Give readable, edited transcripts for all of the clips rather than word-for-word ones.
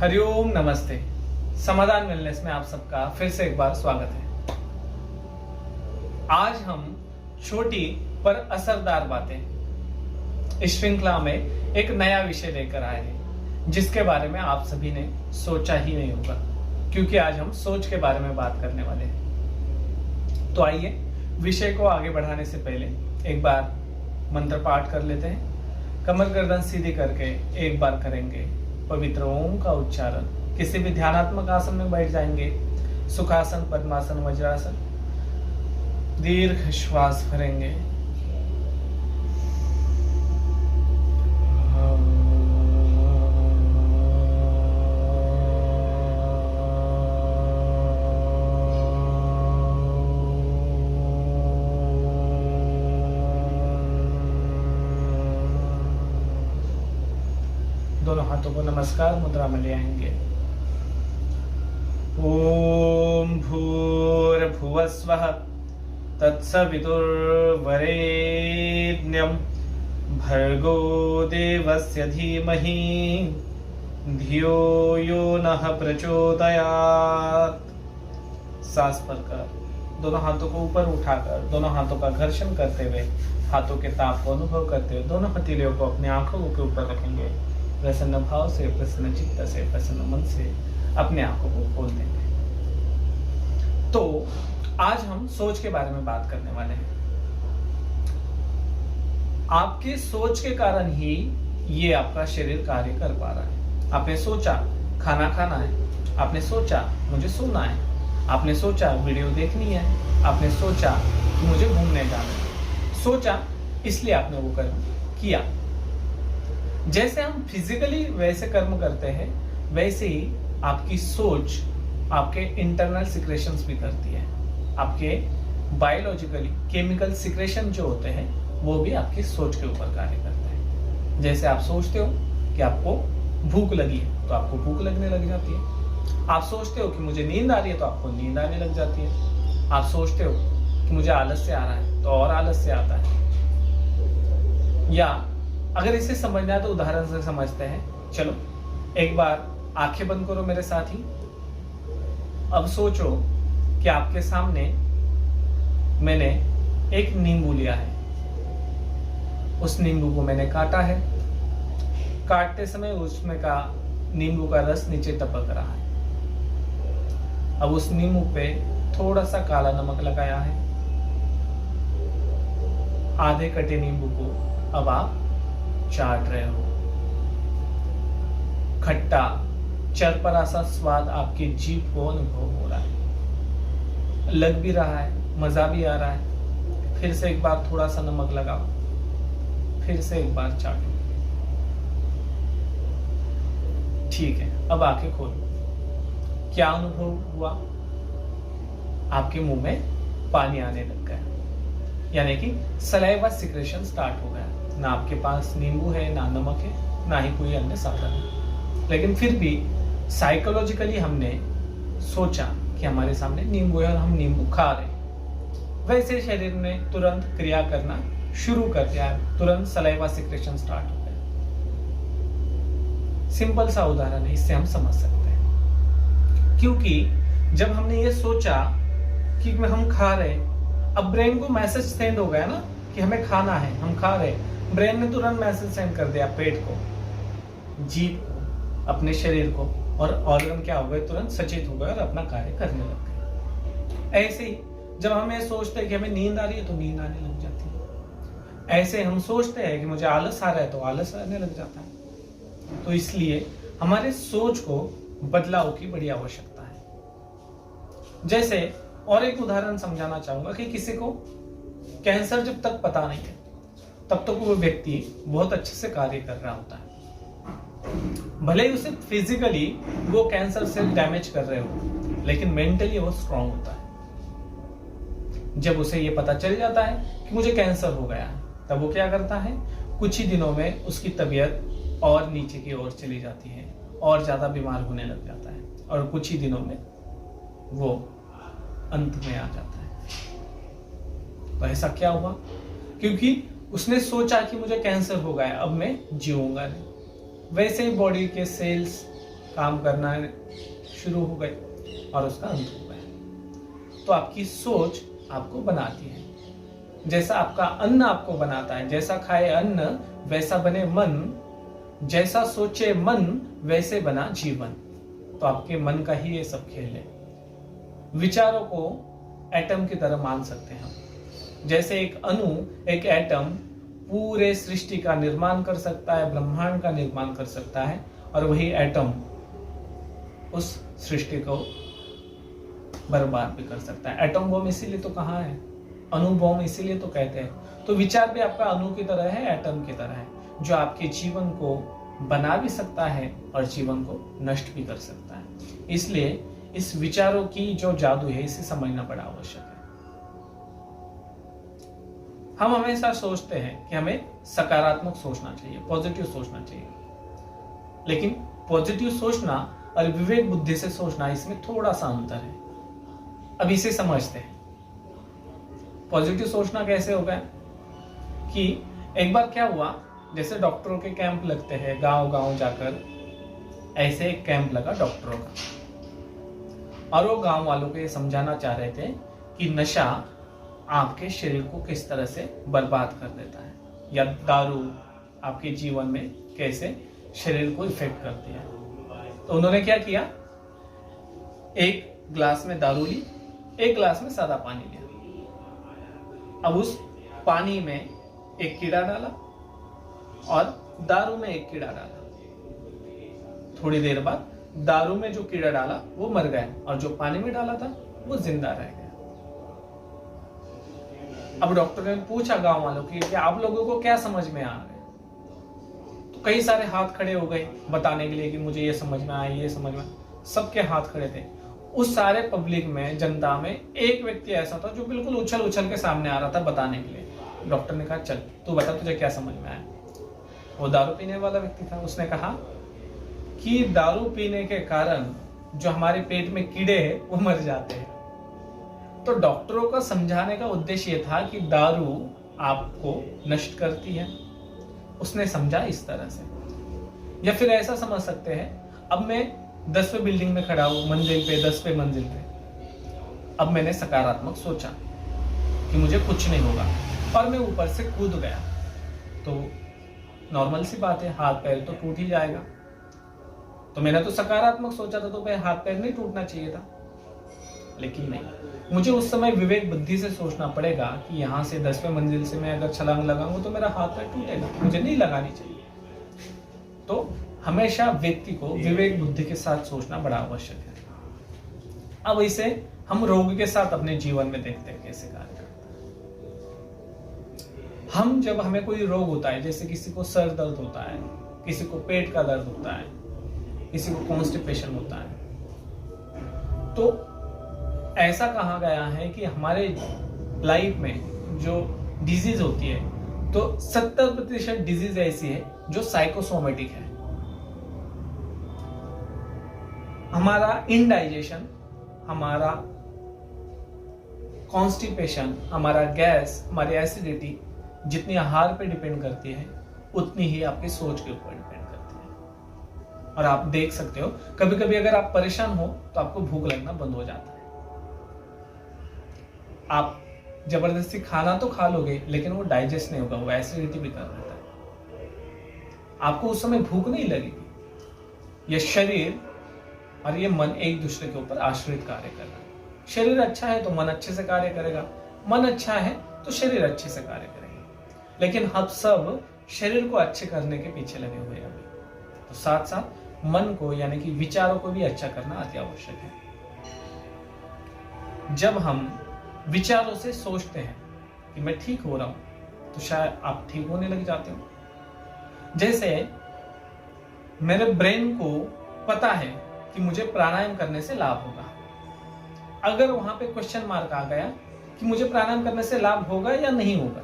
हरिओम नमस्ते। समाधान वेलनेस में आप सबका फिर से एक बार स्वागत है। आज हम छोटी पर असरदार बातें इस श्रृंखला में एक नया विषय लेकर आए हैं, जिसके बारे में आप सभी ने सोचा ही नहीं होगा, क्योंकि आज हम सोच के बारे में बात करने वाले हैं। तो आइए विषय को आगे बढ़ाने से पहले एक बार मंत्र पाठ कर लेते हैं। कमर गर्दन सीधी करके एक बार करेंगे पवित्र ओम का उच्चारण। किसी भी ध्यानात्मक आसन में बैठ जाएंगे, सुखासन, पद्मासन, वज्रासन। दीर्घ श्वास भरेंगे। दोनों हाथों को नमस्कार मुद्रा में ले आएंगे। ओम भूर्भुवस्वः तत्सवितुर्वरेण्यं भर्गो देवस्य धीमहि धियो यो नः प्रचोदयात्। सांस भरकर दोनों हाथों को ऊपर उठाकर दोनों हाथों का घर्षण करते हुए, हाथों के ताप को अनुभव करते हुए दोनों हथेलियों को अपने आंखों के ऊपर रखेंगे। प्रसन्न भाव से, प्रसन्न चित्त से, प्रसन्न मन से अपने आंखों को खोल देंगे। तो आज हम सोच के बारे में बात करने वाले हैं। आपके सोच के कारण ही ये आपका शरीर कार्य कर पा रहा है। आपने सोचा खाना खाना है, आपने सोचा मुझे सोना है, आपने सोचा वीडियो देखनी है, आपने सोचा कि मुझे घूमने जाना है। सोचा इसलिए आपने वो कर्म किया। जैसे हम फिजिकली वैसे कर्म करते हैं, वैसे ही आपकी सोच आपके इंटरनल सिक्रेशंस भी करती है। आपके बायोलॉजिकली केमिकल सिक्रेशन जो होते हैं वो भी आपकी सोच के ऊपर कार्य करते हैं। जैसे आप सोचते हो कि आपको भूख लगी है तो आपको भूख लगने लग जाती है। आप सोचते हो कि मुझे नींद आ रही है तो आपको नींद आने लग जाती है। आप सोचते हो कि मुझे आलस्य आ रहा है तो और आलस्य आता है। या अगर इसे समझना है तो उदाहरण से समझते हैं। चलो एक बार आंखें बंद करो मेरे साथ ही। अब सोचो कि आपके सामने मैंने एक नींबू लिया है। उस नींबू को मैंने काटा है। काटते समय उसमें का नींबू का रस नीचे टपक रहा है। अब उस नींबू पे थोड़ा सा काला नमक लगाया है। आधे कटे नींबू को अब आप चाट रहे हो। खट्टा चरपरा सा स्वाद आपकी जीभ को अनुभव हो रहा है, लग भी रहा है, मजा भी आ रहा है। फिर से एक बार थोड़ा सा नमक लगाओ, फिर से एक बार चाटो। ठीक है, अब आंखें खोलो। क्या अनुभव हुआ? आपके मुंह में पानी आने लग गया, यानी कि सलाइवा सिक्रेशन स्टार्ट हो गया। ना आपके पास नींबू है, ना नमक है, ना ही कोई अन्य साधन है, लेकिन फिर भी साइकोलॉजिकली हमने सोचा कि हमारे सामने नींबू है और हम नींबू खा रहे हैं। वैसे शरीर ने तुरंत क्रिया करना शुरू कर दिया है, तुरंत सलाइवा सिक्रेशन स्टार्ट हो गया। सिंपल सा उदाहरण है, इससे हम समझ सकते हैं। क्योंकि जब हमने ये सोचा कि हम खा रहे हैं, अब ब्रेन को मैसेज सेंड हो गया ना कि हमें खाना है, हम खा रहे हैं। ब्रेन ने तुरंत मैसेज सेंड कर दिया पेट को, जीभ को, अपने शरीर को, और ऑर्गन क्या हो गए, तुरंत सचेत हो गए और अपना कार्य करने लग गए। ऐसे ही जब हम ये सोचते हैं कि हमें नींद आ रही है तो नींद आने लग जाती है। ऐसे हम सोचते हैं कि मुझे आलस आ रहा है तो आलस आने लग जाता है। तो इसलिए हमारे सोच को बदलाव की बड़ी आवश्यकता है। जैसे और एक उदाहरण समझाना चाहूंगा कि किसी को कैंसर जब तक पता नहीं है तब तक वो व्यक्ति बहुत अच्छे से कार्य कर रहा होता है। भले ही उसे फिजिकली वो कैंसर सेल डैमेज कर रहे हो, लेकिन मेंटली वो स्ट्रांग होता है। जब उसे ये पता चल जाता है कि मुझे कैंसर हो गया है, तब वो क्या करता है, कुछ ही दिनों में उसकी तबीयत और नीचे की ओर चली जाती है और ज्यादा बीमार होने लग जाता है, और कुछ ही दिनों में वो अंत में आ जाता है। तो ऐसा क्या हुआ? क्योंकि उसने सोचा कि मुझे कैंसर हो गया, अब मैं जीऊंगा नहीं। वैसे ही बॉडी के सेल्स काम करना शुरू हो गए और उसका अंत हो गया। तो आपकी सोच आपको बनाती है। जैसा आपका अन्न आपको बनाता है, जैसा खाए अन्न वैसा बने मन, जैसा सोचे मन वैसे बना जीवन। तो आपके मन का ही ये सब खेल है। विचारों को एटम की तरह मान सकते हैं हम। जैसे एक अणु, एक एटम पूरे सृष्टि का निर्माण कर सकता है, ब्रह्मांड का निर्माण कर सकता है, और वही एटम उस सृष्टि को बर्बाद भी कर सकता है। एटम बम इसीलिए तो कहा है, अणु बम इसीलिए तो कहते हैं। तो विचार भी आपका अणु की तरह है, एटम की तरह है, जो आपके जीवन को बना भी सकता है और जीवन को नष्ट भी कर सकता है। इसलिए इस विचारों की जो जादू है, इसे समझना बड़ा आवश्यक है। हम हमेशा सोचते हैं कि हमें सकारात्मक सोचना चाहिए, पॉजिटिव सोचना चाहिए, लेकिन पॉजिटिव सोचना और विवेक बुद्धि से सोचना, इसमें थोड़ा सा अंतर है। अब इसे समझते हैं। पॉजिटिव सोचना कैसे होगा कि एक बार क्या हुआ, जैसे डॉक्टरों के कैंप लगते हैं गांव गांव जाकर, ऐसे एक कैंप लगा डॉक्टरों का, और वो गांव वालों को ये समझाना चाह रहे थे कि नशा आपके शरीर को किस तरह से बर्बाद कर देता है, या दारू आपके जीवन में कैसे शरीर को इफेक्ट करती है। तो उन्होंने क्या किया, एक ग्लास में दारू ली, एक ग्लास में सादा पानी लिया। अब उस पानी में एक कीड़ा डाला और दारू में एक कीड़ा डाला। थोड़ी देर बाद दारू में जो कीड़ा डाला वो मर गया, और जो पानी में डाला था वो जिंदा रह गया। अब डॉक्टर ने पूछा गांव वालों की कि आप लोगों को क्या समझ में आ रहा है। तो कई सारे हाथ खड़े हो गए बताने के लिए कि मुझे ये समझ में आया, ये समझ में। सबके हाथ खड़े थे। उस सारे पब्लिक में, जनता में एक व्यक्ति ऐसा था जो बिल्कुल उछल उछल के सामने आ रहा था बताने के लिए। डॉक्टर ने कहा, चल तू बता, तुझे क्या समझ में आया। वो दारू पीने वाला व्यक्ति था। उसने कहा कि दारू पीने के कारण जो हमारे पेट में कीड़े हैं वो मर जाते हैं। तो डॉक्टरों का समझाने का उद्देश्य ये था कि दारू आपको नष्ट करती है। उसने समझा इस तरह से। या फिर ऐसा समझ सकते हैं, अब मैं 10वें बिल्डिंग में खड़ा हूं, मंजिल पे, 10वें मंजिल पे। अब मैंने सकारात्मक सोचा कि मुझे कुछ नहीं होगा, और मैं ऊपर से कूद गया। तो नॉर्मल सी बात है, हाथ पैर तो टूट ही जाएगा। तो मैंने तो सकारात्मक सोचा था, तो हाथ पैर नहीं टूटना चाहिए था। लेकिन नहीं, मुझे उस समय विवेक बुद्धि से सोचना पड़ेगा कि यहाँ से 10वें मंजिल से मैं अगर छलांग लगाऊंगा तो मेरा हाथ पैर टूटेगा, मुझे नहीं लगानी चाहिए। तो हमेशा व्यक्ति को विवेक बुद्धि के साथ सोचना बड़ा आवश्यक है। अब इसे हम रोग के साथ अपने जीवन में देखते हैं कैसे कार्य करता है। हम जब हमें कोई रोग होता है, जैसे किसी को सर दर्द होता है, किसी को पेट का दर्द होता है, किसी को कॉन्स्टिपेशन होता है, तो ऐसा कहा गया है कि हमारे लाइफ में जो डिजीज होती है, तो 70% डिजीज ऐसी है जो साइकोसोमेटिक है। हमारा इनडाइजेशन, हमारा कॉन्स्टिपेशन, हमारा गैस, हमारी एसिडिटी जितनी आहार पे डिपेंड करती है, उतनी ही आपकी सोच के ऊपर डिपेंड करती है। और आप देख सकते हो, कभी कभी अगर आप परेशान हो तो आपको भूख लगना बंद हो जाता है। आप जबरदस्ती खाना तो खा लोगे, लेकिन वो डाइजेस्ट नहीं होगा, वो एसिडिटी भी कर देता है। आपको उस समय भूख नहीं लगेगी। ये शरीर और ये मन एक दूसरे के ऊपर आश्रित कार्य कर रहा है। शरीर अच्छा है तो मन अच्छे से कार्य करेगा, मन अच्छा है तो शरीर अच्छे से कार्य करेगा। लेकिन हम सब शरीर को अच्छे करने के पीछे लगे हुए हैं अभी, तो साथ साथ मन को यानी कि विचारों को भी अच्छा करना अति आवश्यक है। जब हम विचारों से सोचते हैं कि मैं ठीक हो रहा हूं, तो शायद आप ठीक होने लग जाते हो। जैसे मेरे ब्रेन को पता है कि मुझे प्राणायाम करने से लाभ होगा। अगर वहां पे क्वेश्चन मार्क आ गया कि मुझे प्राणायाम करने से लाभ होगा या नहीं होगा,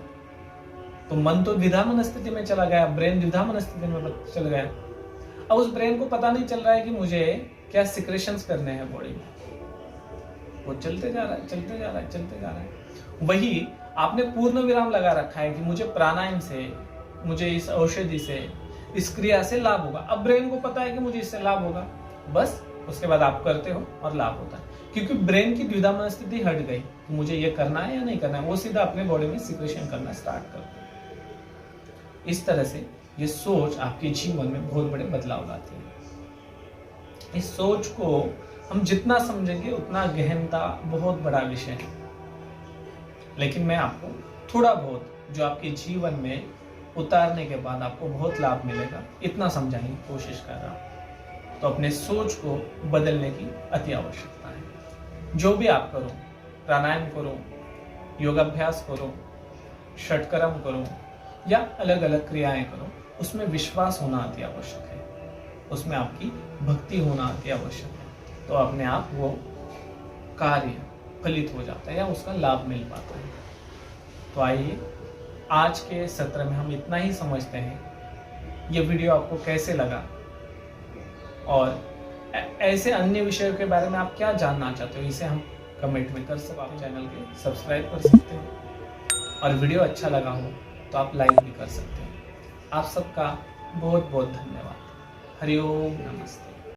तो मन तो द्विधा मनस्थिति में चला गया, ब्रेन द्विधा मनस्थिति में चल गया। अब उस ब्रेन को पता नहीं चल रहा है कि मुझे क्या सिक्रेशंस करने हैं बॉडी में। वो चलते जा रहा है, चलते जा रहा है, चलते जा रहा है। वही आपने पूर्ण विराम लगा रखा है कि मुझे प्राणायाम से, मुझे इस औषधि से, इस क्रिया से लाभ होगा। अब ब्रेन को पता है कि मुझे इससे लाभ होगा, बस उसके बाद आप करते हो और लाभ होता है, क्योंकि ब्रेन की द्विधा मनस्थिति हट गई, तो मुझे ये करना है या नहीं करना है, वो सीधा अपने बॉडी में सिक्रेशन करना स्टार्ट करते हैं। इस तरह से ये सोच आपके जीवन में बहुत बड़े बदलाव लाती है। इस सोच को हम जितना समझेंगे उतना गहनता बहुत बड़ा विषय है, लेकिन मैं आपको थोड़ा बहुत जो आपके जीवन में उतारने के बाद आपको बहुत लाभ मिलेगा इतना समझाने की कोशिश कर रहा हूं। तो अपने सोच को बदलने की अति आवश्यकता है। जो भी आप करो, प्राणायाम करो, योगाभ्यास करो, षटकर्म करो या अलग अलग क्रियाएं करो, उसमें विश्वास होना अति आवश्यक है, उसमें आपकी भक्ति होना अति आवश्यक है। तो अपने आप वो कार्य फलित हो जाता है या उसका लाभ मिल पाता है। तो आइए आज के सत्र में हम इतना ही समझते हैं। ये वीडियो आपको कैसे लगा और ऐसे अन्य विषयों के बारे में आप क्या जानना चाहते हो, इसे हम कमेंट में कर सकते हैं। चैनल के सब्सक्राइब कर सकते हैं और वीडियो अच्छा लगा हो तो आप लाइक भी कर सकते हैं। आप सबका बहुत बहुत धन्यवाद। हरि ओम, नमस्ते।